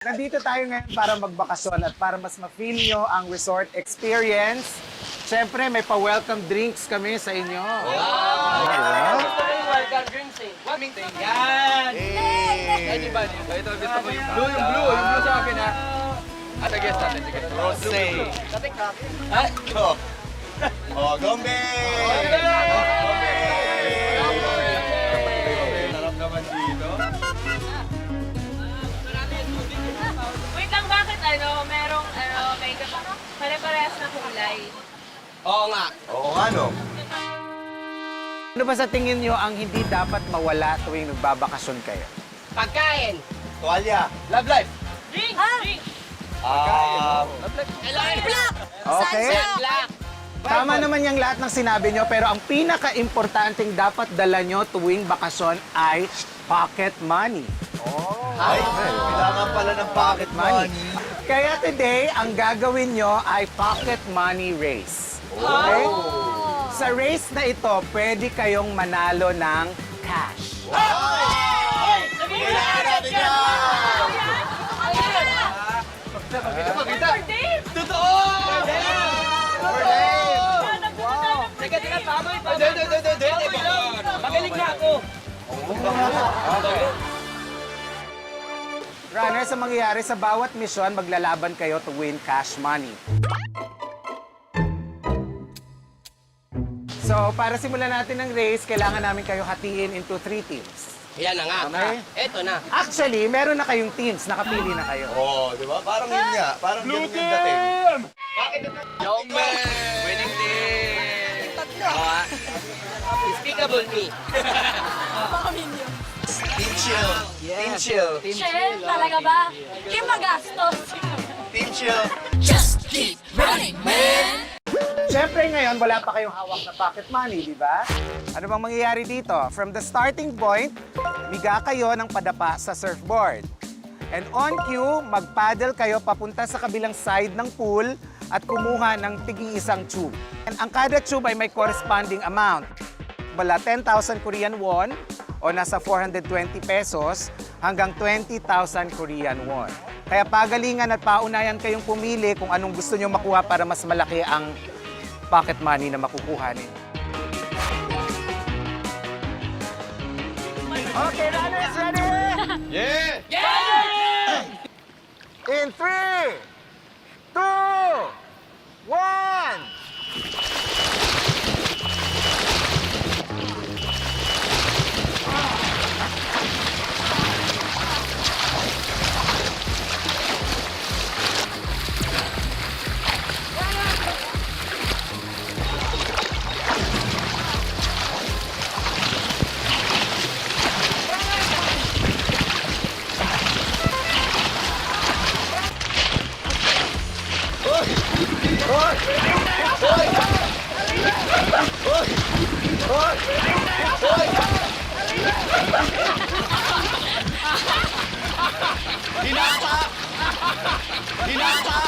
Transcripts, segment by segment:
Nandito tayo ngayon para magbakasyon at para mas ma-feel nyo ang resort experience. Siyempre, may pa-welcome drinks kami sa inyo. Welcome drinks eh. Yan! Ay, di ba? Ito, gusto ko yung blue. Yung blue sa akin ha. Sige, natin. Sige, Rosé. Ha? Oh, Gombe! Gombe! Sarap naman dito. Wait lang, bakit merong makeup pare-parehas na kulay? Oo nga. Oo nga, no? Ano ba sa tingin nyo ang hindi dapat mawala tuwing nagbabakasyon kayo? Pagkain. Tuwalya. Love life. Drink! Drink! Love life. Kailangan. Black. Okay. Black. Tama naman yung lahat ng sinabi nyo, pero ang pinaka-importanting dapat dala nyo tuwing bakasyon ay pocket money. Ay, kailangan pala ng pocket money. Kaya today, ang gagawin nyo ay pocket money race. Okay? Sa race na ito, pwede kayong manalo ng cash. Kailangan natin yan! Pakita. Dave! Totoo! Teka, tama yung magaling na ako. Runners, ang mangyayari sa bawat misyon, maglalaban kayo to win cash money. So, para simulan natin ang race, kailangan namin kayo hatiin into 3 teams. Yan na nga. Okay. Eto na. Actually, meron na kayong teams, nakapili na kayo. Oo, di ba? Parang yun nga. Parang yun yung dating. Yome! Winning team! Despicable me. Team chill. Team chill. Shell, talaga ba? Kim magastos. Team chill. Siyempre ngayon, wala pa kayong hawak na pocket money, di ba? Ano bang mangyayari dito? From the starting point, miga kayo ng padapa sa surfboard. And on cue, mag-paddle kayo papunta sa kabilang side ng pool at kumuha ng tig-iisang tube. And ang kada tube ay may corresponding amount. Wala 10,000 Korean won o nasa 420 pesos hanggang 20,000 Korean won. Kaya pagalingan at paunayan kayong pumili kung anong gusto nyo makuha para mas malaki ang pocket money na makukuha ninyo. Okay, runners, ready? Yeah! In 3, 2, 1. Hinata! Hinata!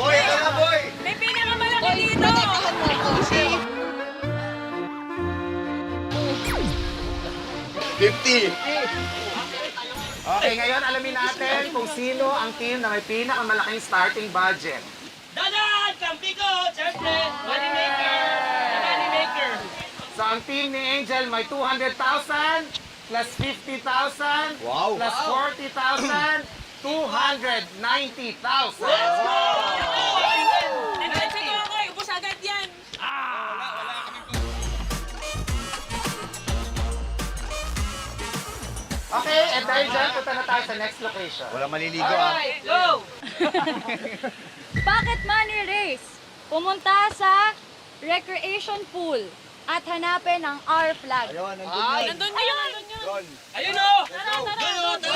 Boy, ito na, boy! May pinakamalaki dito! Okay, ngayon alamin natin kung sino ang team na may pinakamalaking starting budget. Dadan! Kampico! Siyempre! Moneymaker! Moneymaker! So ang team ni Angel may 200,000 plus 50,000 Wow. plus 40,000, 290,000. Diretso ko ako, ubus agad yan! Okay, and dahil dyan, punta na tayo sa next location. Walang maliligo, ah. Alright, go! Pocket money race. Pumunta sa recreation pool. at hanapin ang R flag. Ayun, nandun Ay! yun. Nandun yun! Nandun yun! Ayun o! Tara, tara!